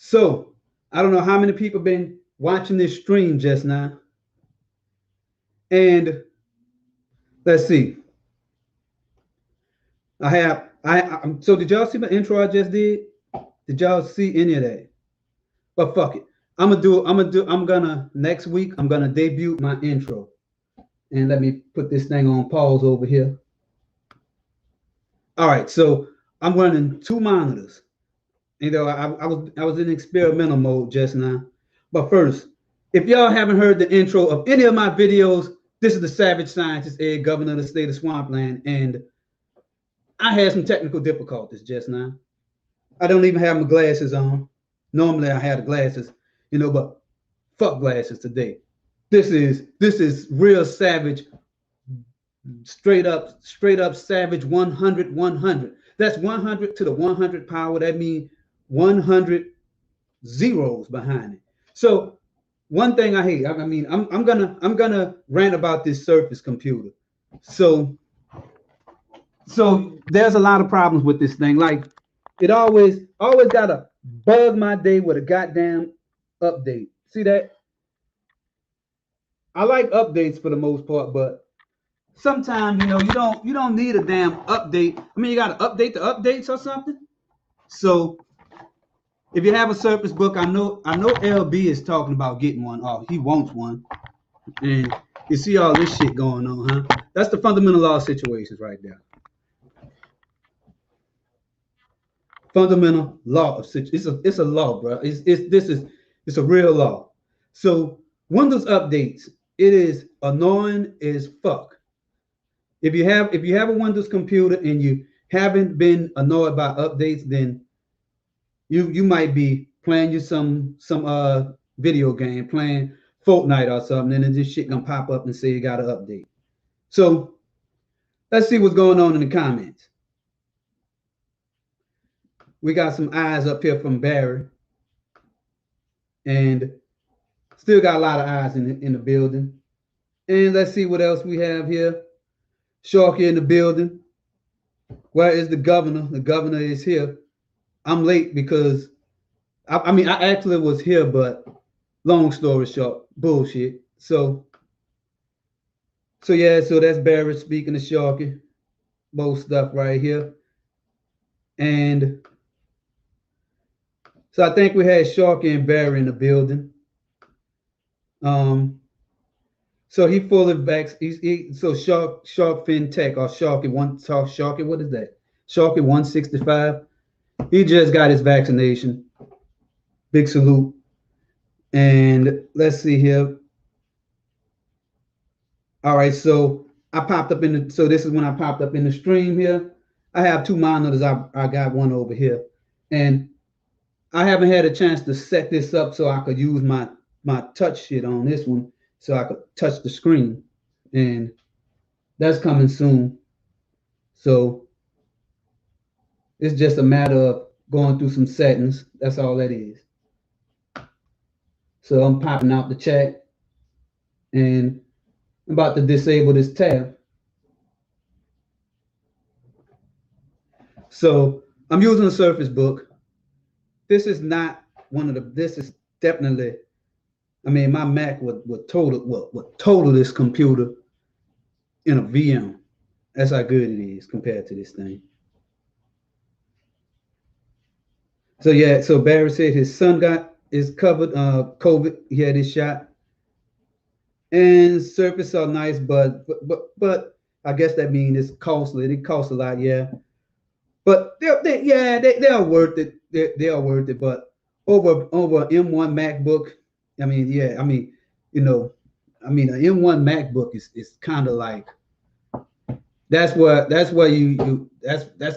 So I don't know how many people been watching this stream just now. And let's see. So did y'all see my intro I just did? Did y'all see any of that? But fuck it. I'm gonna next week I'm gonna debut my intro. And let me put this thing on pause over here. All right, so I'm running two monitors. I was in experimental mode just now. But first, if y'all haven't heard the intro of any of my videos, this is the Savage Scientist, Ed, Governor of the State of Swampland, and I had some technical difficulties just now. I don't even have my glasses on. Normally I have the glasses, but fuck glasses today. This is real savage, straight up savage 100 100. That's 100 to the 100 power. That means 100 zeros behind it. So one thing I hate, I'm gonna rant about this Surface computer. So there's a lot of problems with this thing. Like it always gotta bug my day with a goddamn update. See that? I like updates for the most part, but sometimes you don't need a damn update. I mean, you gotta update the updates or something. So if you have a Surface Book, I know LB is talking about getting one. Oh, he wants one, and you see all this shit going on, huh? That's the fundamental law situations right there. Fundamental law of situations. It's a law, bro. It's a real law. So Windows updates, it is annoying as fuck. If you have a Windows computer and you haven't been annoyed by updates, then you might be playing you some video game, playing Fortnite or something, and this shit gonna pop up and say you got an update. So let's see what's going on in the comments. We got some eyes up here from Barry, and still got a lot of eyes in the building. And let's see what else we have here. Sharky in the building. Where is the governor? The governor is here. I'm late because I actually was here, but long story short, bullshit. So yeah, so that's Barry speaking to Sharky. Both stuff right here. And so I think we had Sharky and Barry in the building. So he fully vaccinated. So Shark FinTech or Sharky, what is that? Sharky 165. He just got his vaccination. Big salute. And let's see here. All right, so this is when I popped up in the stream here. I have two monitors. I got one over here. And I haven't had a chance to set this up so I could use my touch shit on this one so I could touch the screen. And that's coming soon. So it's just a matter of going through some settings. That's all that is. So I'm popping out the chat and I'm about to disable this tab. So I'm using a Surface Book. This is not this is definitely, my Mac would total this computer in a VM. That's how good it is compared to this thing. So yeah, so Barry said his son is covered COVID. He had his shot. And Surface are nice, but I guess that means it's costly. It costs a lot, yeah. But they are worth it. They are worth it. But over M1 MacBook, an M1 MacBook is kind of like that's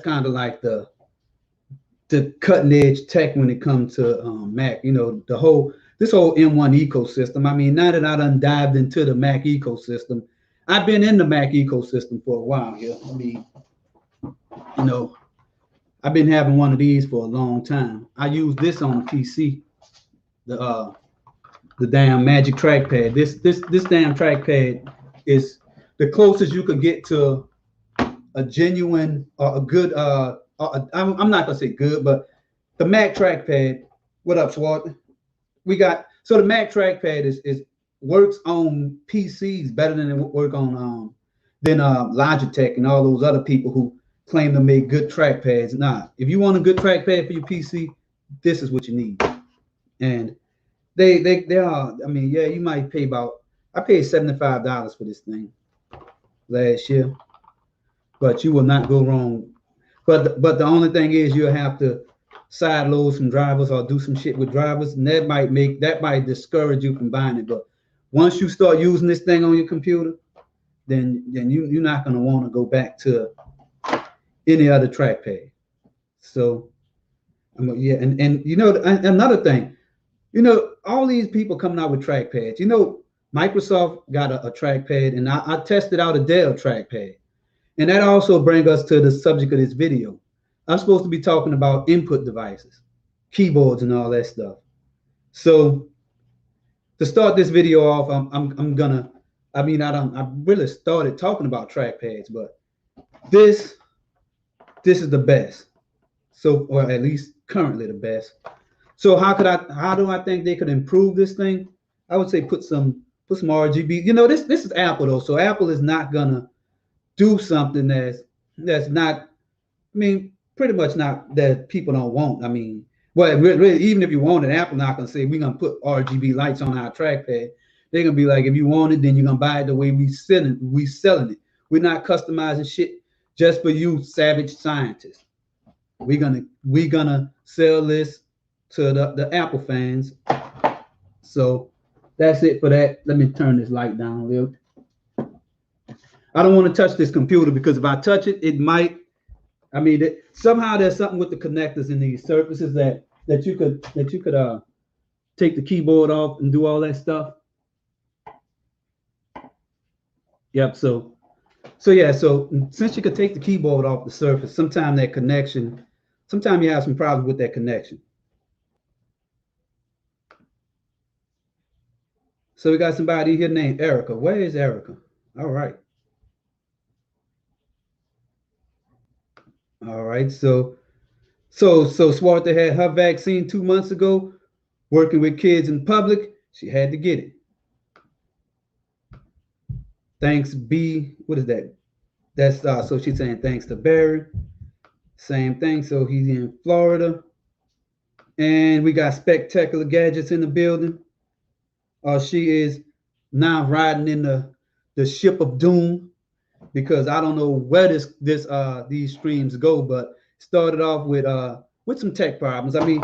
kind of like the cutting edge tech when it comes to Mac. This whole M1 ecosystem. Now that I done dived into the Mac ecosystem, I've been in the Mac ecosystem for a while here. I've been having one of these for a long time. I use this on the PC, the damn Magic Trackpad. This damn trackpad is the closest you can get to a genuine or a good. I'm not gonna say good, but the Mac Trackpad What up, Swart? We got so the Mac trackpad is works on PCs better than it work on Logitech and all those other people who claim to make good trackpads. Nah, if you want a good trackpad for your PC, this is what you need. And they are. I mean, yeah, you might pay about. I paid $75 for this thing last year, but you will not go wrong. But the only thing is you'll have to side load some drivers or do some shit with drivers, and that might discourage you from buying it. But once you start using this thing on your computer, then you're not gonna want to go back to any other trackpad. So yeah, and you know another thing, you know, all these people coming out with trackpads. You know, Microsoft got a trackpad, and I tested out a Dell trackpad. And that also brings us to the subject of this video. I'm supposed to be talking about input devices, keyboards, and all that stuff. So to start this video off, I'm gonna. I mean, I really started talking about trackpads, but this is the best. So, or at least currently the best. So how do I think they could improve this thing? I would say put some RGB. You know, this is Apple though, so Apple is not gonna do something that's not. I mean, pretty much not that people don't want. I mean, well, really, even if you want it, Apple not gonna say we're gonna put RGB lights on our trackpad. They're gonna be like, if you want it, then you're gonna buy it the way we selling it. We're not customizing shit just for you, savage scientists. We're gonna sell this to the Apple fans. So that's it for that. Let me turn this light down a little. I don't want to touch this computer because if I touch it, it might. I mean, somehow there's something with the connectors in these surfaces that you could take the keyboard off and do all that stuff. Yep. So yeah. So since you could take the keyboard off the surface, sometimes you have some problems with that connection. So we got somebody here named Erica. Where is Erica? All right. All right. So Swartha had her vaccine 2 months ago, working with kids in public. She had to get it. Thanks, B. What is that? That's so she's saying thanks to Barry. Same thing. So he's in Florida. And we got Spectacular Gadgets in the building. She is now riding in the ship of doom, because I don't know where these streams go, but started off with some tech problems. I mean,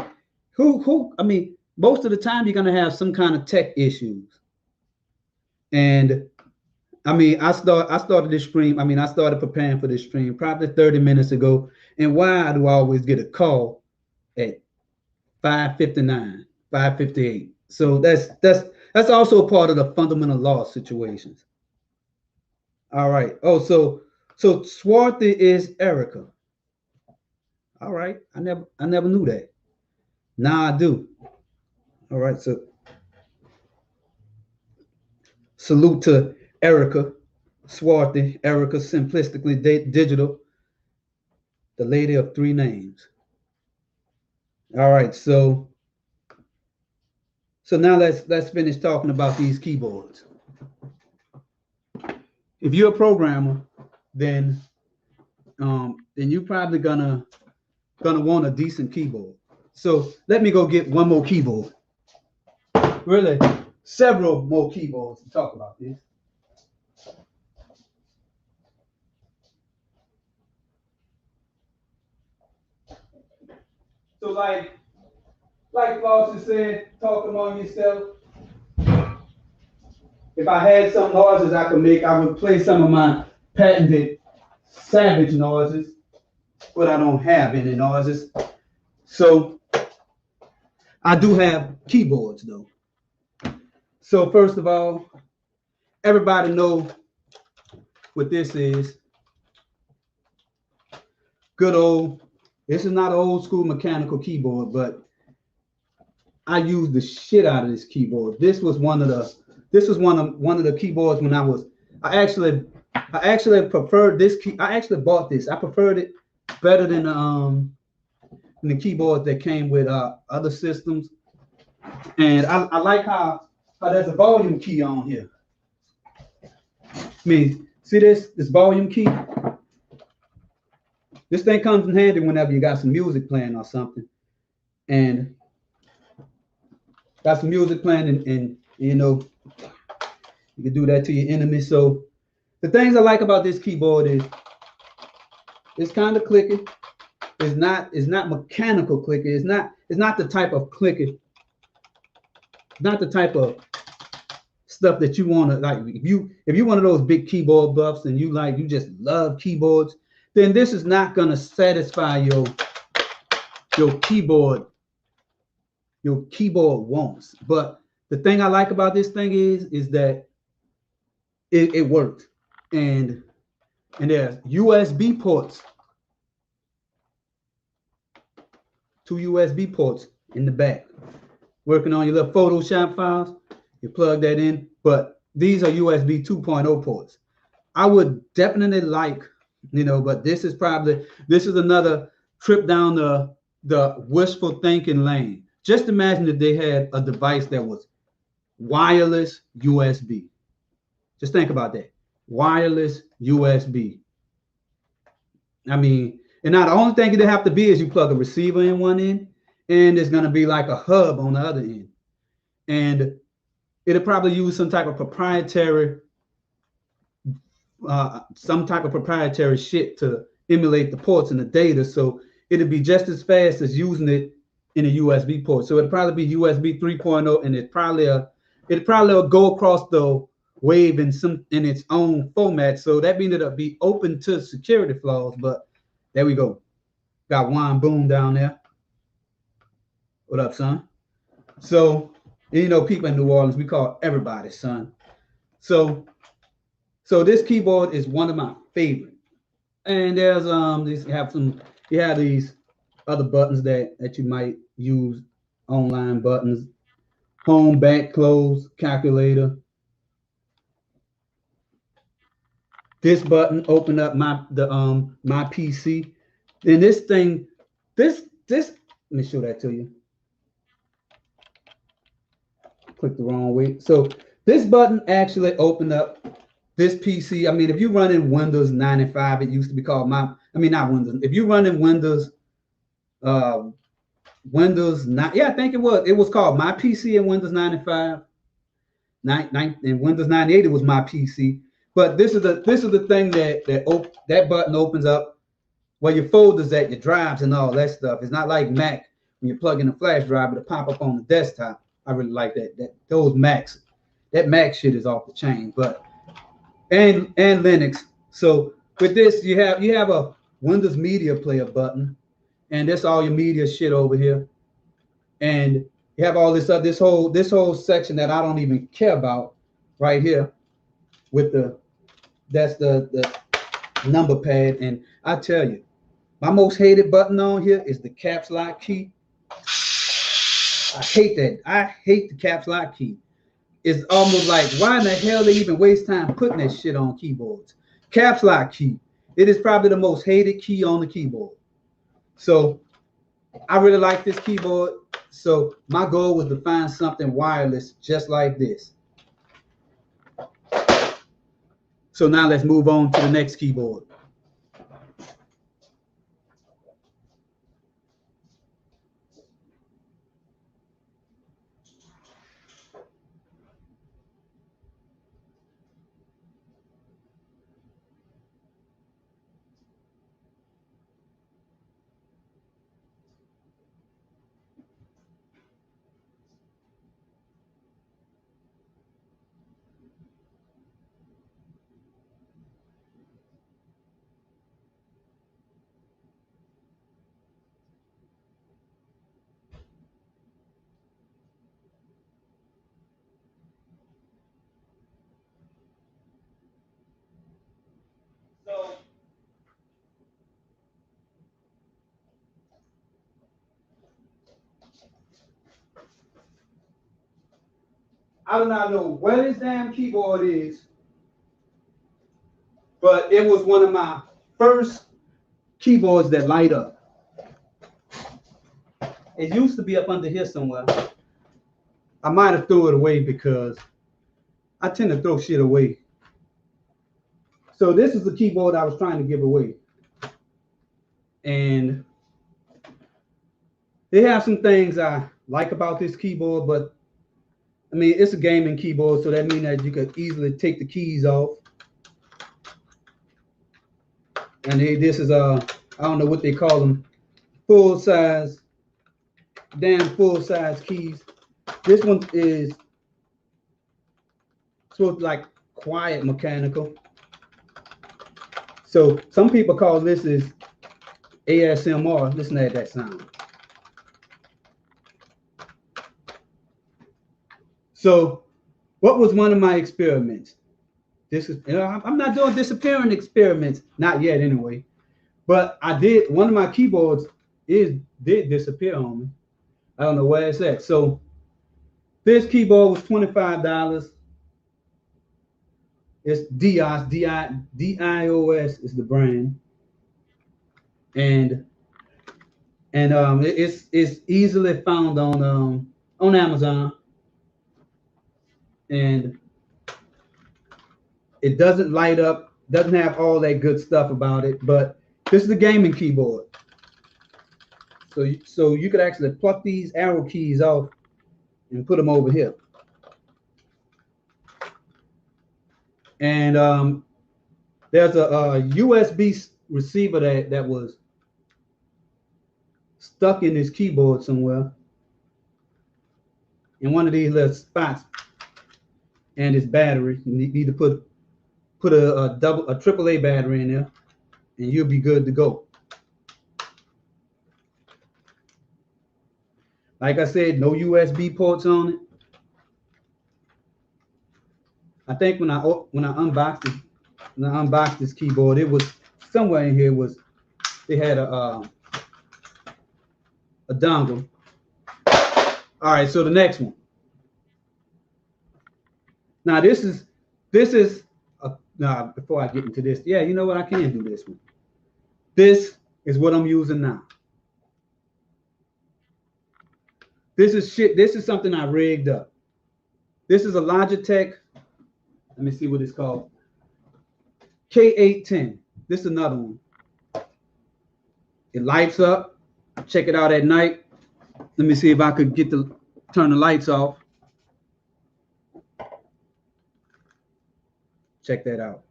I mean, most of the time you're gonna have some kind of tech issues. And I mean, I started this stream. I mean, I started preparing for this stream probably 30 minutes ago. And why do I always get a call at 5:59, 5:58? So that's also part of the fundamental law situations. All right. Oh, so Swarthy is Erica. All right. I never knew that. Now I do. All right. So salute to Erica Swarthy, Erica Simplistically Digital, the lady of three names. All right. So now let's finish talking about these keyboards. If you're a programmer, then you're probably gonna want a decent keyboard. So let me go get one more keyboard. Really, several more keyboards to talk about this. So like Foster said, talk among yourself. If I had some noises I could make, I would play some of my patented savage noises, but I don't have any noises. So I do have keyboards though. So first of all, everybody know what this is. Good old, this is not an old school mechanical keyboard, but I used the shit out of this keyboard. This was one of the keyboards when I actually preferred this key. I actually bought this. I preferred it better than the keyboards that came with other systems. And I like how there's a volume key on here. I mean, see this volume key? This thing comes in handy whenever you got some music playing or something. And got some music playing and you know, you can do that to your enemy. So the things I like about this keyboard is it's kind of clicky. It's not mechanical clicky. It's not the type of clicky. Not the type of stuff that you want to like. If you one of those big keyboard buffs and you just love keyboards, then this is not gonna satisfy your keyboard wants. But the thing I like about this thing is that it works, and there's USB ports, 2 USB ports in the back. Working on your little Photoshop files, you plug that in. But these are USB 2.0 ports. I would definitely like, but this is another trip down the wishful thinking lane. Just imagine if they had a device that was wireless USB. Just think about that. Wireless USB. I mean, and now the only thing it'd have to be is you plug a receiver in one end, and there's going to be like a hub on the other end. And it'll probably use some type of proprietary shit to emulate the ports and the data. So it'll be just as fast as using it in a USB port. So it'll probably be USB 3.0, and it'll probably go across the wave in its own format. So that means it'll be open to security flaws. But there we go. Got Juan Boom down there. What up, son? So, people in New Orleans, we call everybody son. So this keyboard is one of my favorite. And there's you have these other buttons that you might use, online buttons, home, back, close, calculator. This button open up my PC. And this thing, this let me show that to you. Click the wrong way. So this button actually opened up this PC. I mean, if you're running Windows 95, it used to be called not Windows. If you're running Windows, Windows 9, yeah, I think it was called My PC in Windows 95. In Windows 98, it was My PC. But this is the thing that button opens up where your folders at, your drives and all that stuff. It's not like Mac when you plug in a flash drive, it'll pop up on the desktop. I really like those Macs. That Mac shit is off the chain. But and Linux. So with this, you have a Windows Media Player button, and that's all your media shit over here. And you have all this whole section that I don't even care about right here with that's the number pad. And I tell you, my most hated button on here is the caps lock key. I hate that. I hate the caps lock key. It's almost like, why in the hell they even waste time putting that shit on keyboards? Caps lock key. It is probably the most hated key on the keyboard. So I really like this keyboard. So my goal was to find something wireless just like this. So now let's move on to the next keyboard. I do not know where this damn keyboard is, but it was one of my first keyboards that light up. It used to be up under here somewhere. I might have threw it away because I tend to throw shit away. So this is the keyboard I was trying to give away. And they have some things I like about this keyboard, but I mean, it's a gaming keyboard, so that means that you could easily take the keys off. And this is I don't know what they call them, full size keys. This one is supposed to be like quiet mechanical. So some people call this is ASMR. Listen to that sound. So what was one of my experiments? This is, I'm not doing disappearing experiments, not yet anyway. But I did, one of my keyboards did disappear on me. I don't know where it's at. So this keyboard was $25. It's Dios, D-I-O-S is the brand. And it's easily found on Amazon. And it doesn't light up, doesn't have all that good stuff about it, but this is a gaming keyboard. So you could actually pluck these arrow keys off and put them over here. And there's a USB receiver that was stuck in this keyboard somewhere in one of these little spots, and its battery. You need to put a AAA battery in there, and you'll be good to go. Like I said, no USB ports on it. I think when I unboxed this keyboard, it was somewhere in here they had a dongle. All right, so the next one. Now this is before I get into this, yeah, you know what, I can do this one. This is what I'm using now. This is something I rigged up. This is a Logitech, let me see what it's called, K810. This is another one. It lights up. Check it out at night. Let me see if I could turn the lights off. Check that out.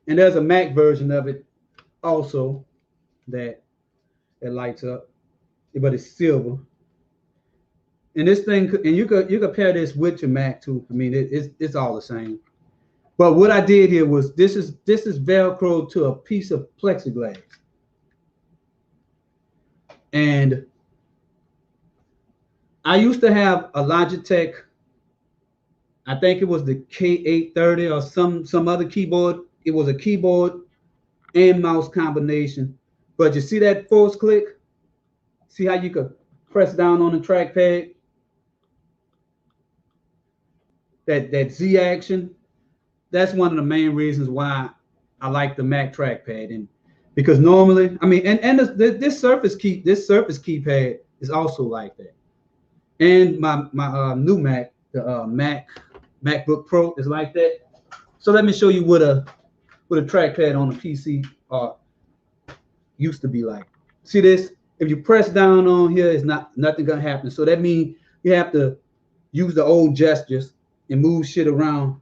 And there's a Mac version of it also that lights up, but it's silver. And this thing, and you could pair this with your Mac too. I mean, it's all the same. But what I did here was this is Velcro to a piece of plexiglass. And I used to have a Logitech, I think it was the K830 or some other keyboard. It was a keyboard and mouse combination. But you see that force click? See how you could press down on the trackpad? That Z action? That's one of the main reasons why I like the Mac trackpad. And because normally, I mean, and this Surface keypad is also like that. And my new Mac, the MacBook Pro is like that. So let me show you what a trackpad on a PC used to be like. See this? If you press down on here, it's nothing gonna happen. So that means you have to use the old gestures and move shit around,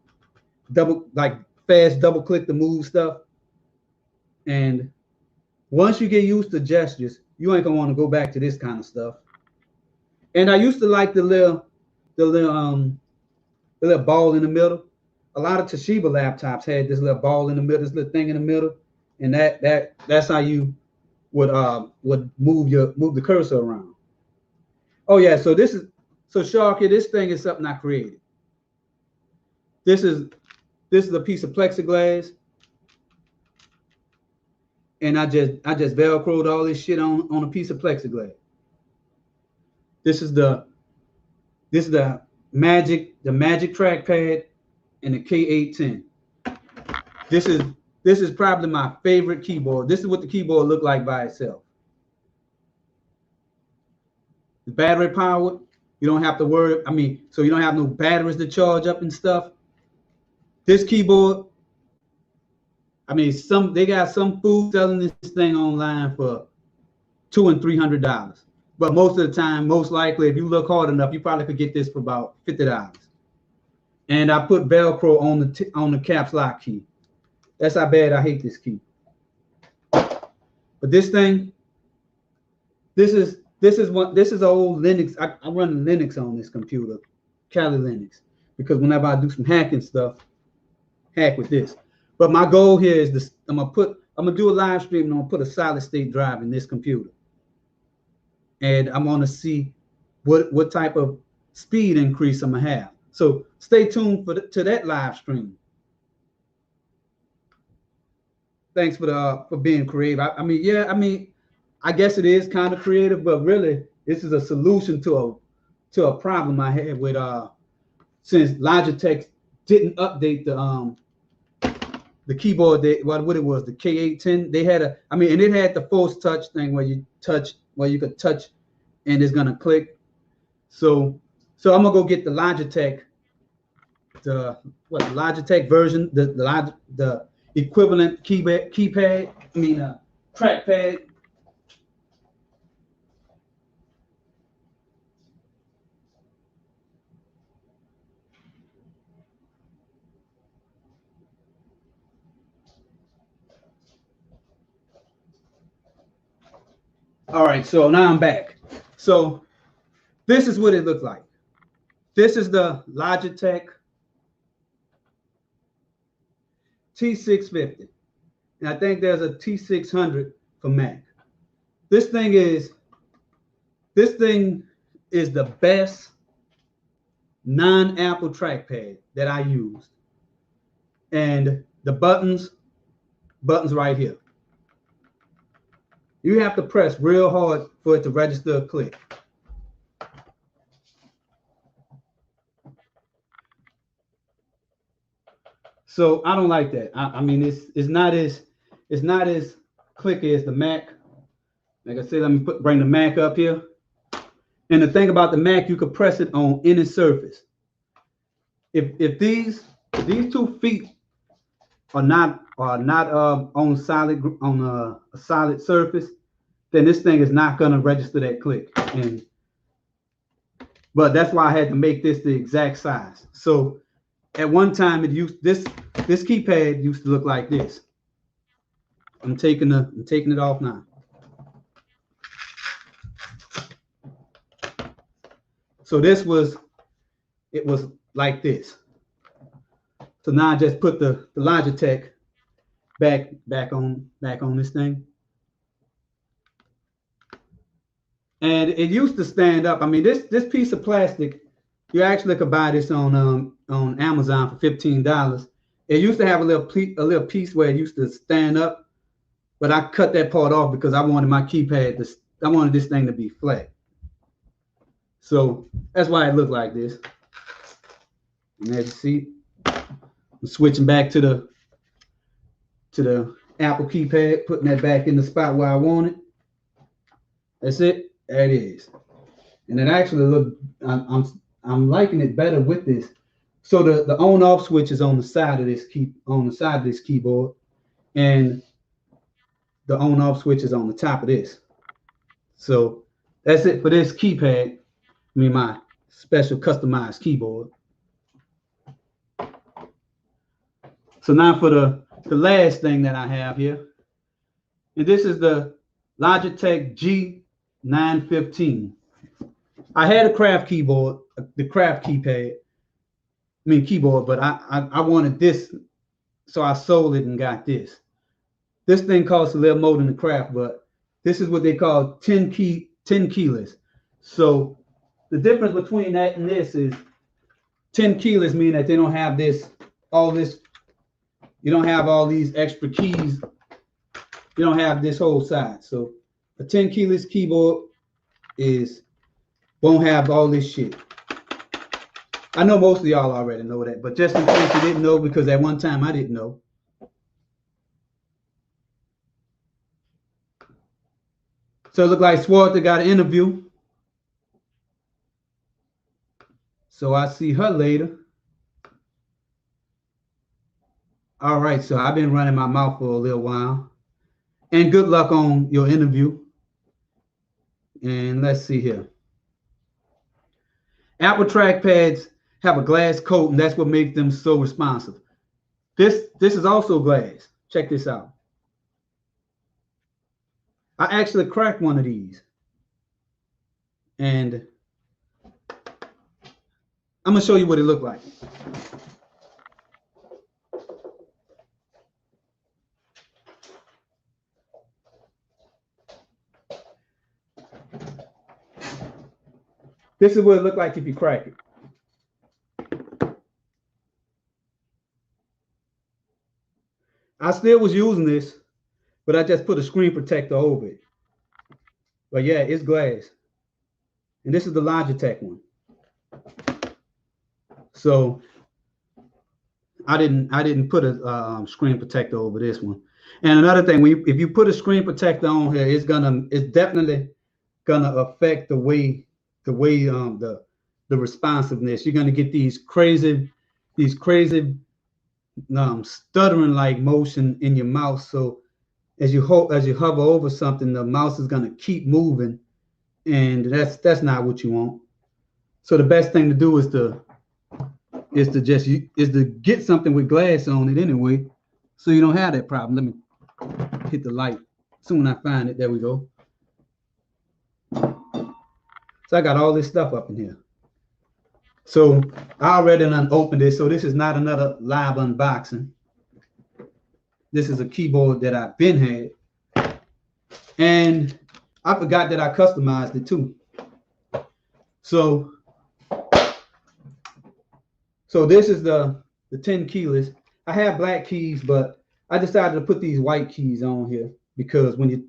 fast double click to move stuff. And once you get used to gestures, you ain't gonna want to go back to this kind of stuff. And I used to like the little ball in the middle. A lot of Toshiba laptops had this little ball in the middle, this little thing in the middle, and that's how you would move the cursor around. Oh yeah, so Sharky, this thing is something I created. This is a piece of plexiglass, and I just Velcroed all this shit on a piece of plexiglass. This is the Magic trackpad and the K810. This is probably my favorite keyboard. This is what the keyboard looked like by itself. It's battery powered. You don't have to worry. I mean, so you don't have no batteries to charge up and stuff. This keyboard, I mean, they got some food selling this thing online for $200 and $300. But most of the time, most likely, if you look hard enough, you probably could get this for about $50. And I put Velcro on the caps lock key. That's how bad I hate this key. But this thing, this is an old Linux. I run Linux on this computer, Kali Linux, because whenever I do some hacking stuff, hack with this. But my goal here is this: I'm gonna do a live stream and I'm gonna put a solid state drive in this computer, and I'm gonna see what type of speed increase I'm gonna have. So stay tuned to that live stream. Thanks for being creative. I mean, I guess it is kind of creative, but really, this is a solution to a problem I had with since Logitech didn't update the keyboard. What it was, the K810. They had and it had the force touch thing where you could touch and it's gonna click. So I'm gonna go get the Logitech, Logitech version, the equivalent keypad. I mean, trackpad. All right, so now I'm back. So this is what it looked like. This is the Logitech T650. And I think there's a T600 for Mac. This thing is the best non-Apple trackpad that I used. And the buttons right here. You have to press real hard for it to register a click. So I don't like that. I mean, it's not as clicky as the Mac. Like I said, let me bring the Mac up here. And the thing about the Mac, you could press it on any surface. If these two feet are not on a solid surface, then this thing is not going to register that click. But that's why I had to make this the exact size. So at one time, this keypad used to look like this. I'm taking it off now. So it was like this. So now I just put the Logitech back on this thing. And it used to stand up. I mean, this piece of plastic, you actually could buy this on Amazon for $15. It used to have a little piece where it used to stand up, but I cut that part off because I wanted my keypad I wanted this thing to be flat. So that's why it looked like this. And as you see, I'm switching back to the Apple keypad, putting that back in the spot where I want it. That's it. There it is. And it actually looked, I'm liking it better with this. So the on-off switch is on the side of this keyboard, and the on-off switch is on the top of this. So that's it for this keypad. I mean, my special customized keyboard. So now for the last thing that I have here, and this is the Logitech G915. I had a craft keyboard, the craft keyboard, but I wanted this, so I sold it and got this. This thing costs a little more than the craft, but this is what they call 10 keyless. So the difference between that and this is 10 keyless mean that they don't have all this. You don't have all these extra keys. You don't have this whole side. So a 10 keyless keyboard won't have all this shit. I know most of y'all already know that, but just in case you didn't know, because at one time I didn't know. So it looked like Swarther got an interview. So I see her later. All right, so I've been running my mouth for a little while. And good luck on your interview. And let's see here. Apple trackpads have a glass coat, and that's what makes them so responsive. This is also glass. Check this out. I actually cracked one of these. And I'm going to show you what it looked like. This is what it looked like if you crack it. I still was using this, but I just put a screen protector over it. But yeah, it's glass. And this is the Logitech one. So I didn't put a screen protector over this one. And another thing, if you put a screen protector on here, it's definitely gonna affect the responsiveness. You're gonna get these crazy stuttering like motion in your mouse. So as you hover over something, the mouse is gonna keep moving, and that's not what you want. So the best thing to do is to get something with glass on it anyway, so you don't have that problem. Let me hit the light. Soon I find it. There we go. So I got all this stuff up in here. So I already unopened it. So this is not another live unboxing. This is a keyboard that I've been had. And I forgot that I customized it too. So this is the 10 keyless. I have black keys, but I decided to put these white keys on here because when you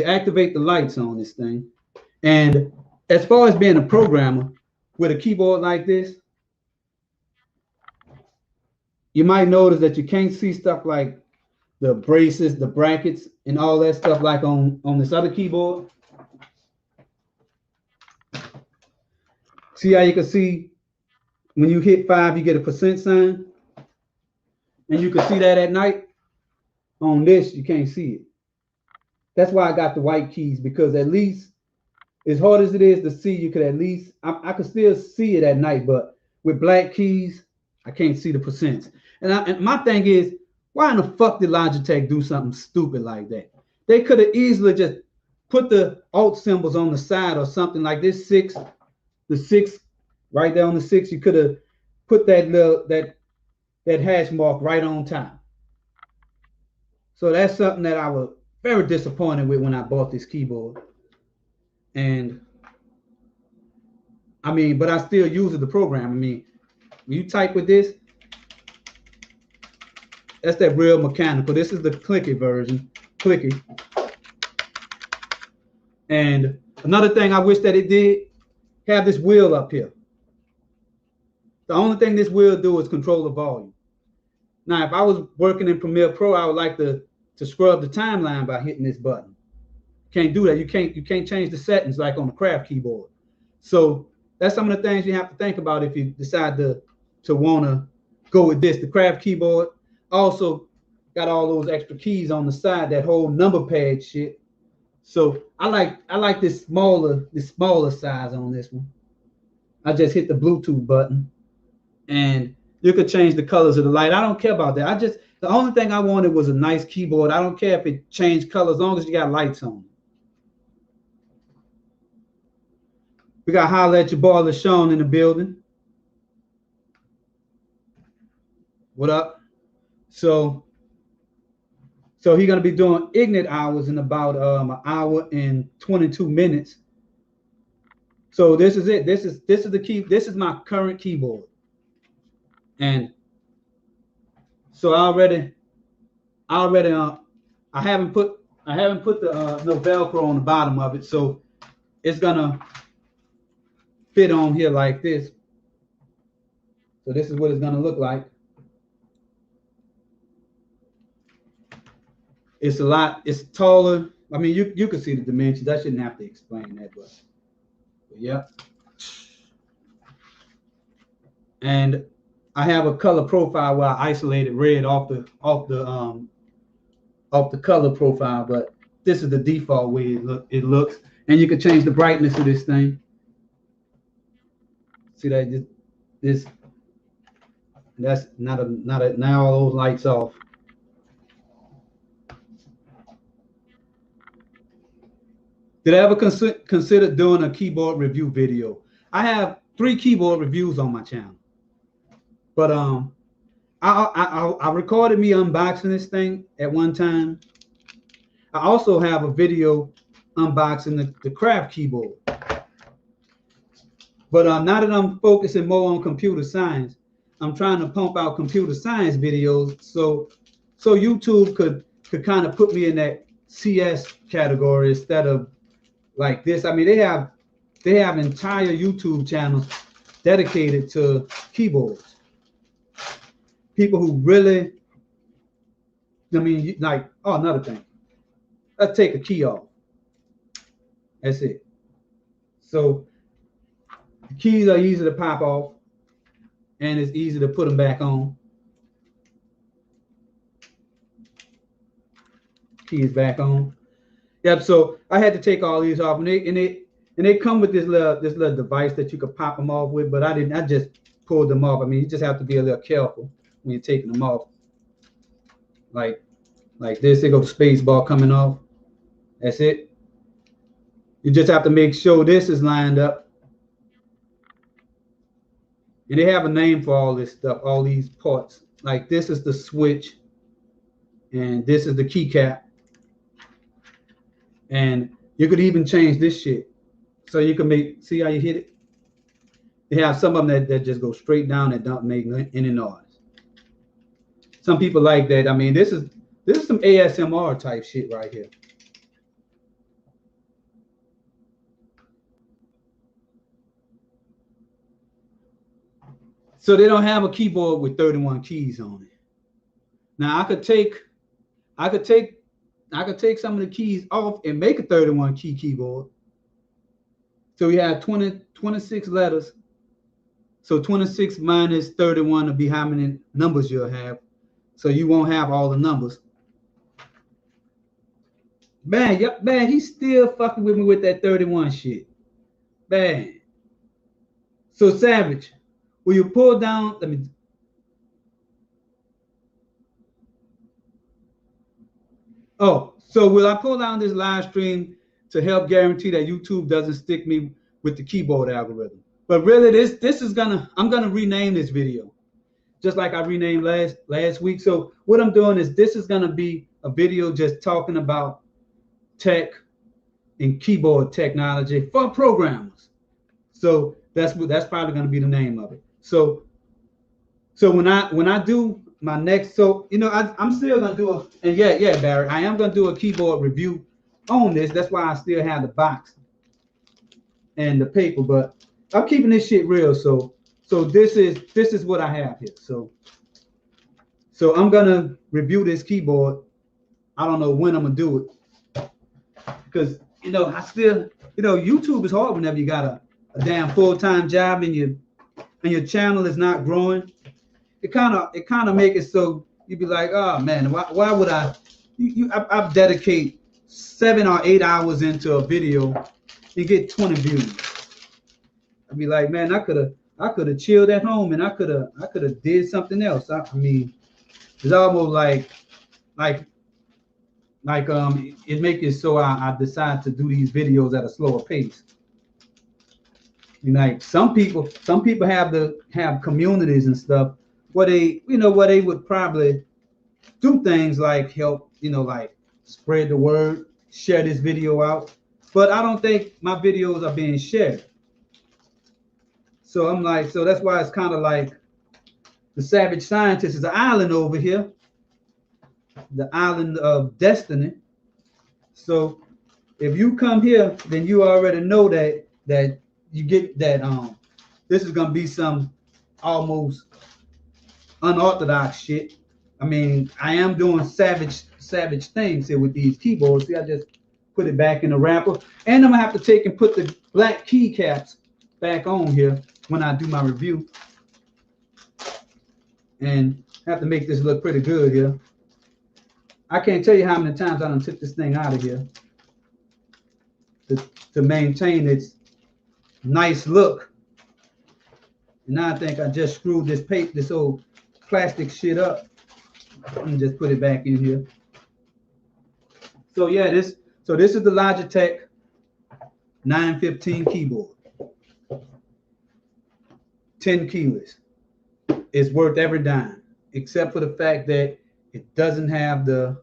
activate the lights on this thing, and as far as being a programmer with a keyboard like this, you might notice that you can't see stuff like the braces, the brackets, and all that stuff like on this other keyboard. See how you can see when you hit 5, you get a % sign? And you can see that at night. On this, you can't see it. That's why I got the white keys, because at least, as hard as it is to see, you could at least, I could still see it at night, but with black keys, I can't see the %. And my thing is, why in the fuck did Logitech do something stupid like that? They could have easily just put the alt symbols on the side or something like this 6, the 6 right there on the 6. You could have put that hash mark right on top. So that's something that I was very disappointed with when I bought this keyboard. And I mean, but I still use the program. I mean, when you type with this, that's that real mechanical. This is the clicky version, clicky. And another thing I wish that it did, have this wheel up here. The only thing this wheel do is control the volume. Now, if I was working in Premiere Pro, I would like to scrub the timeline by hitting this button. Can't do that. You can't change the settings like on the Craft keyboard. So that's some of the things you have to think about if you decide to want to go with this. The Craft keyboard also got all those extra keys on the side, that whole number pad shit. So I like this smaller size on this one. I just hit the Bluetooth button, and you could change the colors of the light. I don't care about that. The only thing I wanted was a nice keyboard. I don't care if it changed colors, as long as you got lights on. We got Holla at Your Boy LaShawn in the building. What up? So he's gonna be doing Ignite hours in about an hour and 22 minutes. So this is it. This is the key. This is my current keyboard. And so I haven't put the no Velcro on the bottom of it, so it's gonna fit on here like this. So this is what it's gonna look like. It's taller. I mean, you can see the dimensions. I shouldn't have to explain that, but yeah. and I have a color profile where I isolated red off the color profile, but this is the default way it looks. And you can change the brightness of this thing. See that this that's not a now all those lights off. Did I ever consider doing a keyboard review video? I have 3 keyboard reviews on my channel, but I recorded me unboxing this thing at one time. I also have a video unboxing the craft keyboard. But now that I'm focusing more on computer science, I'm trying to pump out computer science videos so YouTube could kind of put me in that CS category instead of like this. I mean, they have entire YouTube channels dedicated to keyboards. People who really, I mean, like, oh, another thing. Let's take a key off. That's it. So the keys are easy to pop off, and it's easy to put them back on. Keys back on. Yep. So I had to take all these off, and they come with this little device that you could pop them off with, but I didn't. I just pulled them off. I mean, you just have to be a little careful when you're taking them off. Like this. There goes the space bar coming off. That's it. You just have to make sure this is lined up. And they have a name for all this stuff, all these parts. Like this is the switch, and this is the keycap. And you could even change this shit. So you can see how you hit it? They have some of them that just go straight down and don't make any noise. Some people like that. I mean, this is some ASMR type shit right here. So they don't have a keyboard with 31 keys on it. Now I could take some of the keys off and make a 31 key keyboard. So we have 26 letters. So 26 minus 31 will be how many numbers you'll have. So you won't have all the numbers. Man, yep, man, he's still fucking with me with that 31 shit. Man. So Savage, will you pull down? Let me. Oh, so will I pull down this live stream to help guarantee that YouTube doesn't stick me with the keyboard algorithm? But really, this is I'm gonna rename this video, just like I renamed last week. So what I'm doing is this is gonna be a video just talking about tech and keyboard technology for programmers. So that's probably gonna be the name of it. So when I do my next, so you know, I'm still gonna do and yeah, Barry, I am gonna do a keyboard review on this. That's why I still have the box and the paper, but I'm keeping this shit real. So this is what I have here. So I'm gonna review this keyboard. I don't know when I'm gonna do it, because you know I still, you know, YouTube is hard whenever you got a damn full-time job and your channel is not growing. It kind of make it so you'd be like, oh man, why would I dedicate 7 or 8 hours into a video and get 20 views? I'd be like, man, I could have chilled at home and I could have did something else. I mean, it's almost like it makes it so I decide to do these videos at a slower pace. You know, like some people have communities and stuff where they would probably do things like help, you know, like spread the word, share this video out. But I don't think my videos are being shared. So I'm like, so that's why it's kind of like the Savage Scientist is an island over here, the island of destiny. So if you come here, then you already know that you get that this is gonna be some almost unorthodox shit. I mean, I am doing savage things here with these keyboards. See, I just put it back in the wrapper, and I'm gonna have to take and put the black keycaps back on here when I do my review. and have to make this look pretty good here. I can't tell you how many times I done took this thing out of here to maintain its nice look. And now I think I just screwed this old plastic shit up. Let me just put it back in here. So yeah, this is the Logitech 915 keyboard. 10 keyless. It's worth every dime, except for the fact that it doesn't have the.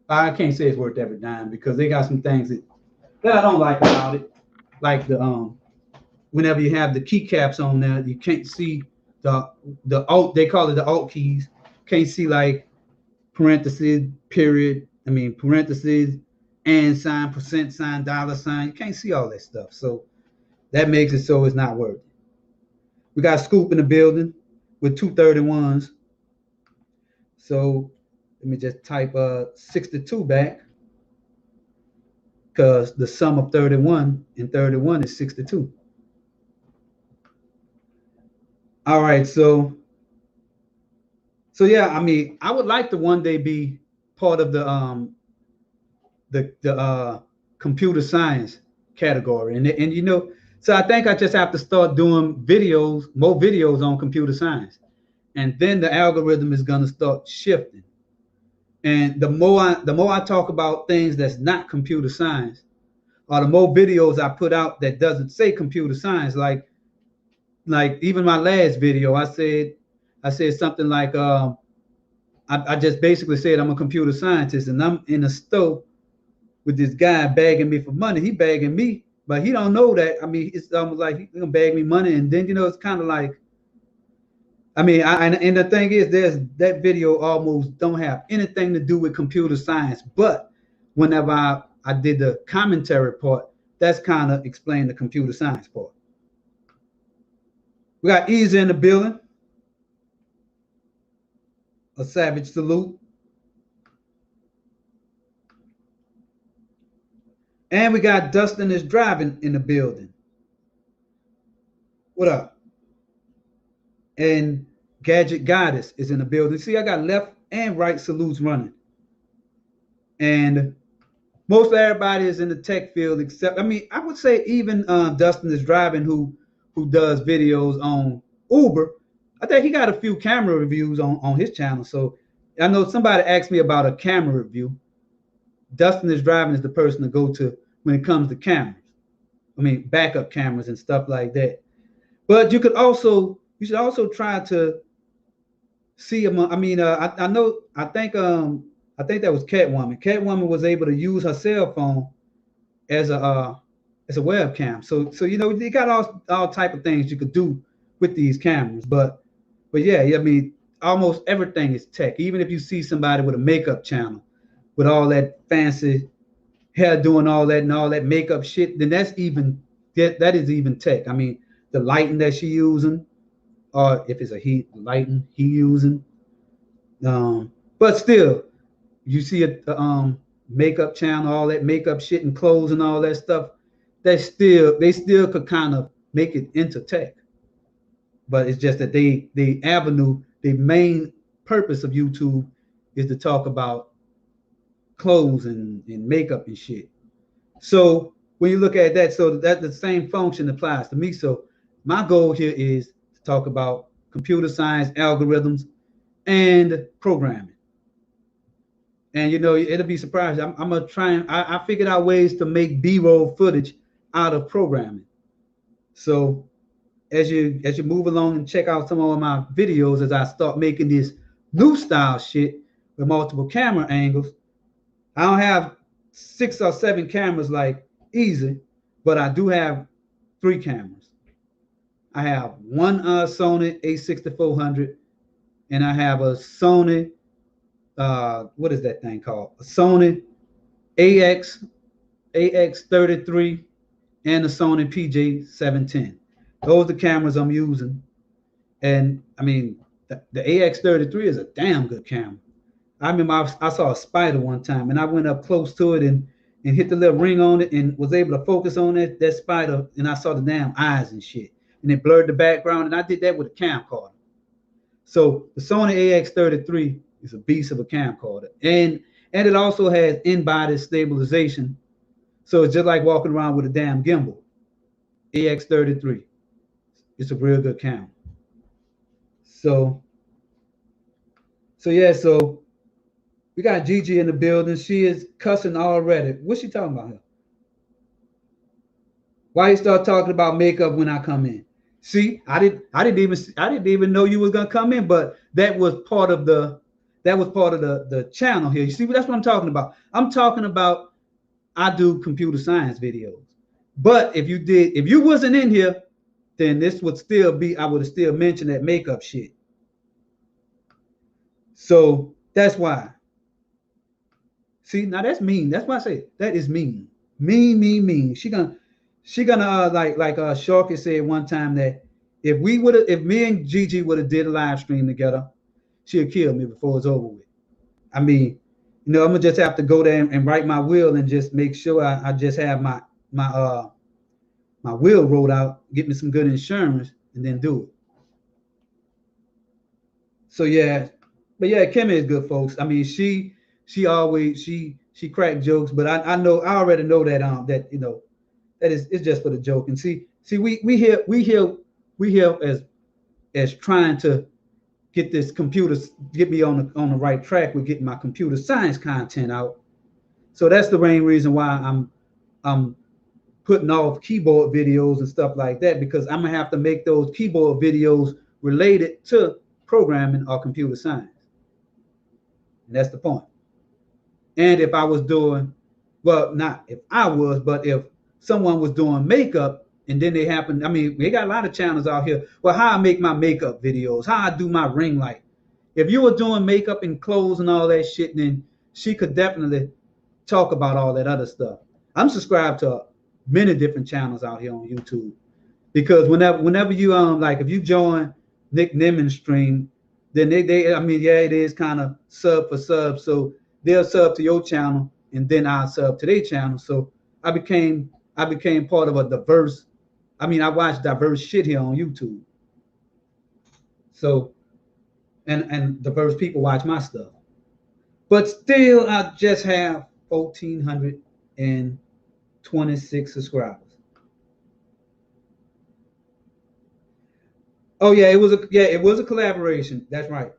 I can't say it's worth every dime because they got some things that I don't like about it, like the whenever you have the keycaps on there, you can't see the alt. They call it the alt keys. Can't see like parentheses, period. I mean parentheses, and sign, percent sign, dollar sign. You can't see all that stuff, so that makes it so it's not worth it. We got Scoop in the building with 231s. So let me just type 62 back because the sum of 31 and 31 is 62. All right, so yeah, I mean, I would like to one day be part of the computer science category, and you know, so I think I just have to start doing more videos on computer science, and then the algorithm is going to start shifting. And the more I talk about things that's not computer science, or the more videos I put out that doesn't say computer science, like even my last video, I said something like I just basically said I'm a computer scientist and I'm in a store with this guy begging me for money. He begging me, but he don't know that. I mean, it's almost like he's gonna beg me money, and then it's kind of like, I mean, and the thing is, that video almost don't have anything to do with computer science. But whenever I did the commentary part, that's kind of explained the computer science part. We got Easy in the building. A savage salute. And we got Dustin is driving in the building. What up? And Gadget Goddess is in the building. See, I got left and right salutes running. And most everybody is in the tech field, except, I mean, I would say even Dustin is driving, who does videos on Uber. I think he got a few camera reviews on his channel. So I know somebody asked me about a camera review. Dustin is driving is the person to go to when it comes to cameras. I mean, backup cameras and stuff like that. But you should also try to see him. I mean, I think that was Catwoman. Catwoman was able to use her cell phone as a webcam. So you know, you got all type of things you could do with these cameras. But yeah, I mean, almost everything is tech. Even if you see somebody with a makeup channel with all that fancy hair doing all that makeup shit, then that is even tech. I mean, the lighting that she using, or if it's a lighting he using. But still, you see a makeup channel, all that makeup shit and clothes and all that stuff, they still could kind of make it into tech. But it's just that the main purpose of YouTube is to talk about clothes and makeup and shit. So when you look at that, so that the same function applies to me. So my goal here is to talk about computer science, algorithms, and programming. And you know, it'll be surprising. I'm gonna try and I figured out ways to make B-roll footage out of programming. So as you move along and check out some of my videos as I start making this new style shit with multiple camera angles, I don't have 6 or 7 cameras like Easy, but I do have 3 cameras. I have one Sony a6400, and I have a Sony, what is that thing called? A Sony AX33 and a Sony PJ710. Those are the cameras I'm using. And I mean, the AX33 is a damn good camera. I remember I saw a spider one time, and I went up close to it and hit the little ring on it and was able to focus on that spider, and I saw the damn eyes and shit. And it blurred the background, and I did that with a camcorder. So the Sony AX33 is a beast of a camcorder, and it also has in-body stabilization. So it's just like walking around with a damn gimbal. AX33. It's a real good camera. So yeah, so we got Gigi in the building. She is cussing already. What's she talking about here? Why you start talking about makeup when I come in? See, I didn't even know you was gonna come in, but that was part of the channel here. You see, that's what I'm talking about. I'm talking about I do computer science videos. But if you wasn't in here, then this would still be, I would have still mentioned that makeup shit. So that's why. See, now that's mean. That's why I say that is mean. Mean. She gonna like Sharky said one time that if me and Gigi would have did a live stream together, she'll kill me before it's over with. I mean, I'm gonna just have to go there and write my will and just make sure I just have my will wrote out, get me some good insurance, and then do it. So yeah, but yeah, Kimmy is good, folks. I mean, she always she cracked jokes, but I already know that that that is it's just for the joke. And see we here as trying to get me on the right track with getting my computer science content out. So that's the main reason why I'm putting off keyboard videos and stuff like that, because I'm gonna have to make those keyboard videos related to programming or computer science. And that's the point. And if I was doing, well, not if I was, but if someone was doing makeup and then they happen, I mean, they got a lot of channels out here. Well, how I make my makeup videos, how I do my ring light. If you were doing makeup and clothes and all that shit, then she could definitely talk about all that other stuff. I'm subscribed to many different channels out here on YouTube, because whenever you like if you join Nick Nimmons stream, then they I mean, yeah, it is kind of sub for sub. So they'll sub to your channel and then I'll sub to their channel. So I became part of a diverse. I mean, I watch diverse shit here on YouTube. So and diverse people watch my stuff. But still, I just have 1,426 subscribers. Oh yeah, it was a collaboration. That's right.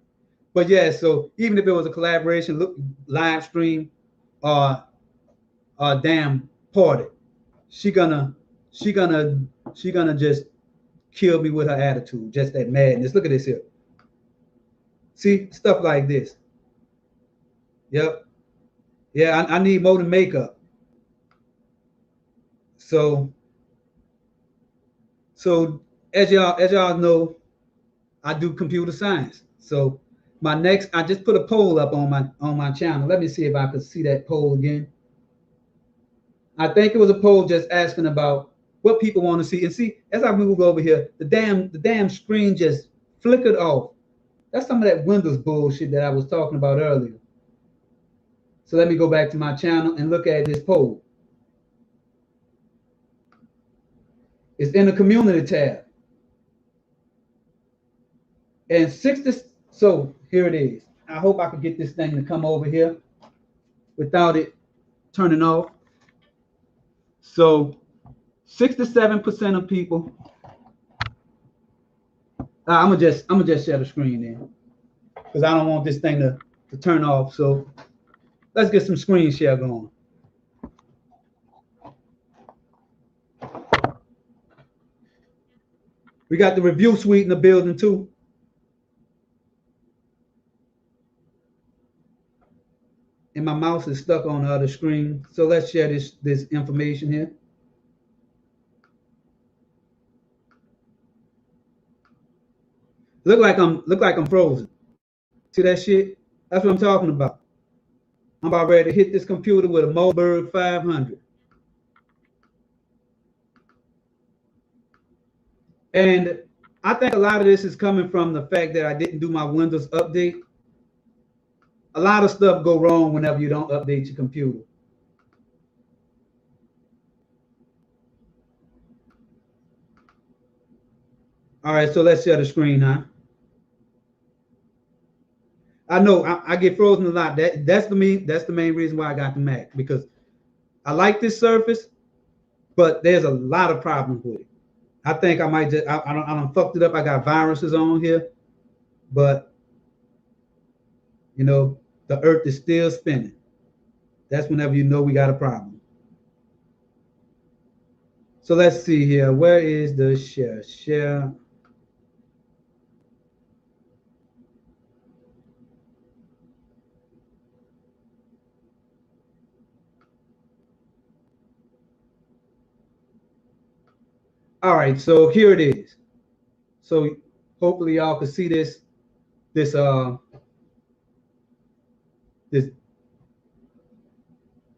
But yeah, so even if it was a collaboration, look, live stream or damn party, she gonna she gonna she gonna just kill me with her attitude, just that madness. Look at this here. See, stuff like this. Yep. Yeah, I need more than makeup. So so as y'all know, I do computer science. So I just put a poll up on my channel. Let me see if I could see that poll again. I think it was a poll just asking about what people want to see. And see, as I move over here, the damn screen just flickered off. That's some of that Windows bullshit that I was talking about earlier. So let me go back to my channel and look at this poll. It's in the community tab. And 60, so here it is. I hope I can get this thing to come over here without it turning off. So 67% of people. I'm gonna just share the screen then, because I don't want this thing to turn off. So let's get some screen share going. We got the review suite in the building too. And my mouse is stuck on the other screen. So let's share this information here. Look like I'm frozen. See that shit? That's what I'm talking about. I'm about ready to hit this computer with a Moberg 500. And I think a lot of this is coming from the fact that I didn't do my Windows update. A lot of stuff go wrong whenever you don't update your computer. All right, so let's share the screen, huh? I know I get frozen a lot. That's the main reason why I got the Mac, because I like this Surface, but there's a lot of problems with it. I think I might just I don't fucked it up. I got viruses on here, but you know the Earth is still spinning. That's whenever you know we got a problem. So let's see here. Where is the share? Share. All right, so here it is. So hopefully y'all can see this this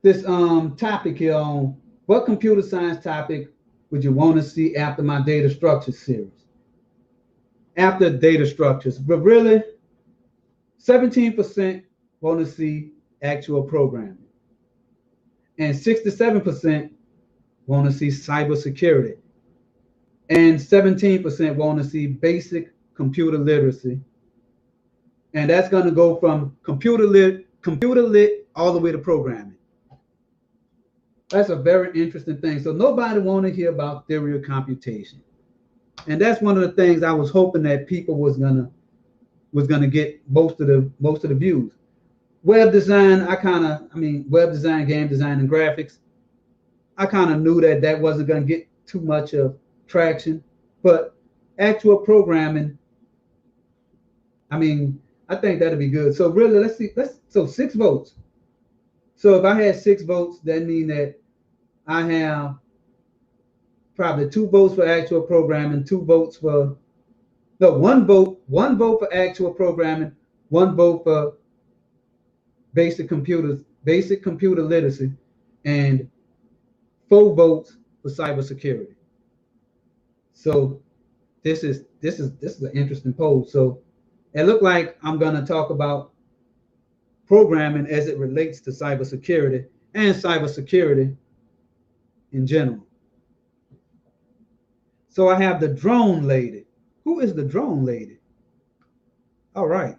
this topic here on what computer science topic would you want to see after my data structures series. After data structures, but really 17% want to see actual programming, and 67% want to see cybersecurity, and 17% want to see basic computer literacy. And that's going to go from computer lit all the way to programming. That's a very interesting thing. So nobody want to hear about theory of computation. And that's one of the things I was hoping that people was gonna get most of the views. Web design, web design, game design, and graphics. I kind of knew that wasn't gonna get too much of traction, but actual programming, I mean, I think that'd be good. So really, so 6 votes. So if I had 6 votes, that means that I have probably 2 votes for actual programming, 2 votes for no 1 vote for actual programming, 1 vote for basic computer literacy, and 4 votes for cybersecurity. So this is an interesting poll. So it looked like I'm gonna talk about programming as it relates to cybersecurity and cybersecurity in general. So I have the drone lady. Who is the drone lady? All right.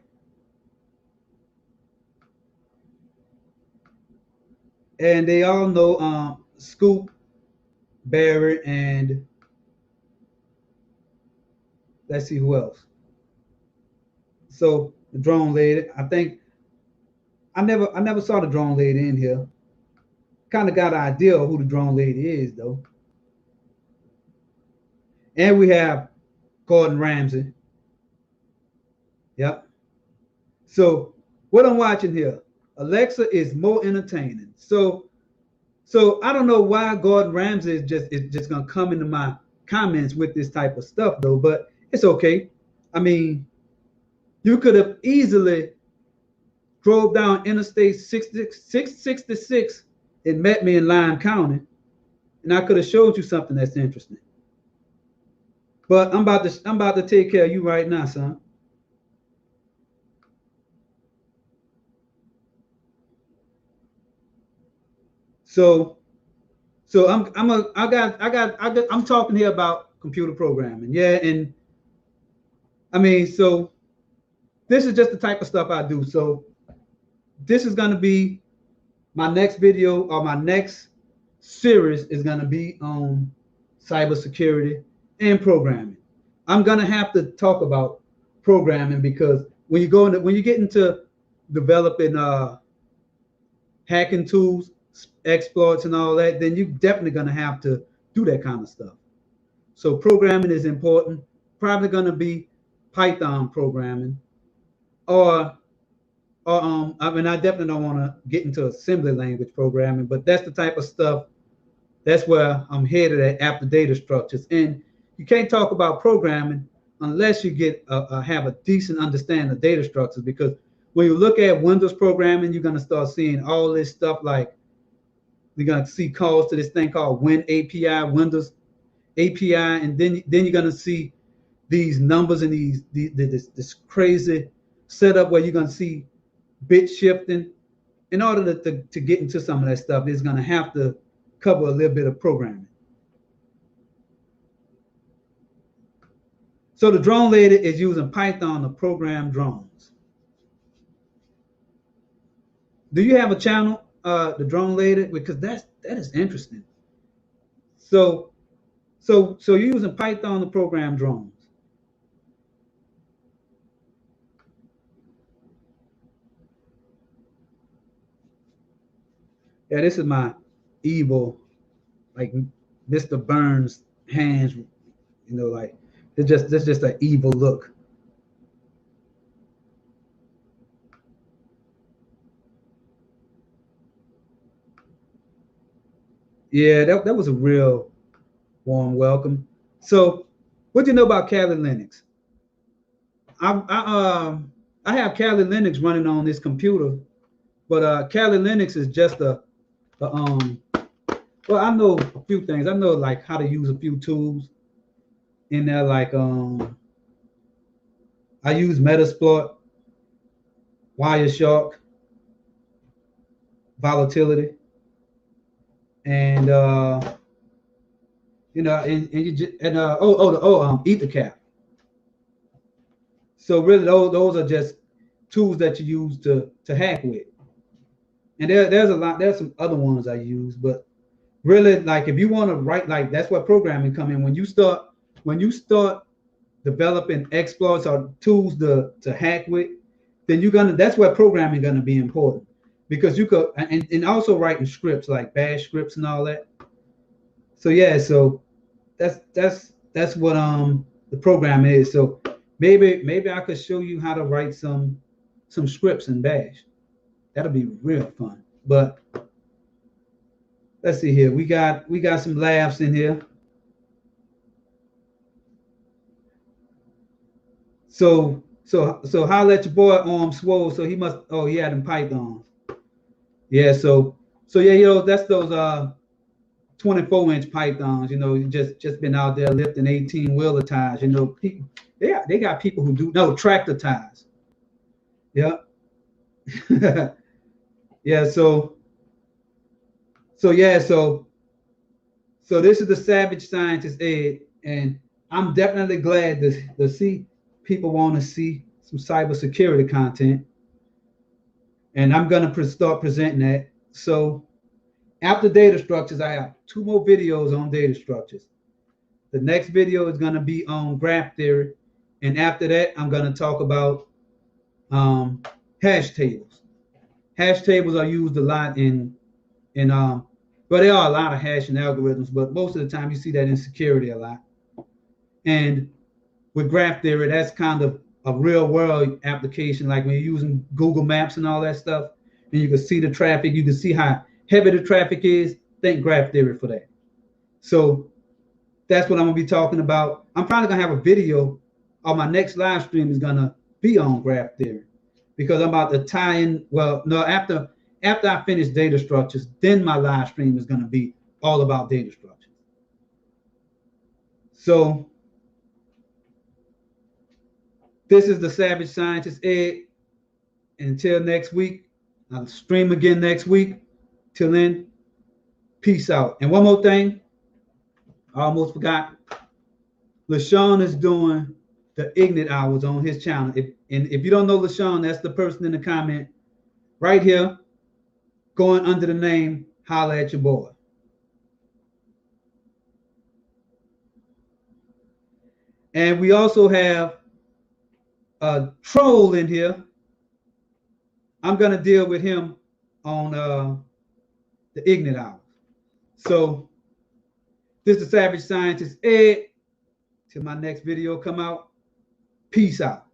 And they all know Scoop, Barrett, and let's see who else. So the drone lady, I think I never saw the drone lady in here. Kind of got an idea of who the drone lady is though. And we have Gordon Ramsay. Yep. So what I'm watching here, Alexa is more entertaining. So I don't know why Gordon Ramsay is just gonna come into my comments with this type of stuff though, but it's okay. I mean, you could have easily drove down Interstate 666 and met me in Lyon County, and I could have showed you something that's interesting. But I'm about to take care of you right now, son. So so I'm talking here about computer programming. Yeah, and I mean, so this is just the type of stuff I do. So this is gonna be my next video, or my next series is gonna be on cybersecurity and programming. I'm gonna have to talk about programming because when you get into developing hacking tools, exploits, and all that, then you're definitely gonna have to do that kind of stuff. So programming is important. Probably gonna be Python programming, or I mean, I definitely don't want to get into assembly language programming, but that's the type of stuff. That's where I'm headed at after data structures. And you can't talk about programming unless you have a decent understanding of data structures. Because when you look at Windows programming, you're going to start seeing all this stuff, like you're going to see calls to this thing called Win API, Windows API, and then you're going to see these numbers and this crazy setup where you're going to see bit shifting. In order to get into some of that stuff, it's going to have to cover a little bit of programming. So the drone lady is using Python to program drones. Do you have a channel, the drone lady? Because that is interesting. So so you're using Python to program drones. Yeah, this is my evil, like Mr. Burns hands. You know, like it's just an evil look. Yeah, that was a real warm welcome. So, what do you know about Kali Linux? I have Kali Linux running on this computer, but Kali Linux is just a well, I know a few things. I know like how to use a few tools in there, like I use Metasploit, Wireshark, Volatility, and you know, and you just, and EtherCap. So really, those are just tools that you use to hack with. And there's a lot. There's some other ones I use, but really, like if you want to write, like that's where programming come in. When you start developing exploits or tools to hack with, then you're gonna that's where programming gonna be important because you could and also writing scripts like bash scripts and all that. So yeah, so that's what the program is. So maybe I could show you how to write some scripts in bash. That'll be real fun. But let's see here. We got some laughs in here. So holla at your boy swole. So he must he had them pythons. Yeah, so yeah, that's those 24-inch pythons, just been out there lifting 18-wheeler tires, people, they got people who do no tractor tires. Yeah. Yeah, so this is the Savage Scientist Ed, and I'm definitely glad to see people want to see some cybersecurity content, and I'm gonna start presenting that. So after data structures, I have 2 more videos on data structures. The next video is gonna be on graph theory, and after that, I'm gonna talk about um, hash tables. Hash tables are used a lot in but there are a lot of hashing algorithms, but most of the time you see that in security a lot. And with graph theory, that's kind of a real world application, like when you're using Google Maps and all that stuff, and you can see the traffic, you can see how heavy the traffic is. Think graph theory for that. So that's what I'm gonna be talking about. I'm probably gonna have a video, or my next live stream is gonna be on graph theory because I'm about to tie in. Well, no, after I finish data structures, then my live stream is gonna be all about data structures. So this is the Savage Scientist Ed. Until next week, I'll stream again next week. Till then, peace out. And one more thing, I almost forgot. LaShawn is doing the Ignite Hours on his channel. If you don't know LaShawn, that's the person in the comment right here, going under the name Holla at Your Boy. And we also have a troll in here. I'm going to deal with him on the Ignite Hours. So this is the Savage Scientist Ed. Till my next video come out. Peace out.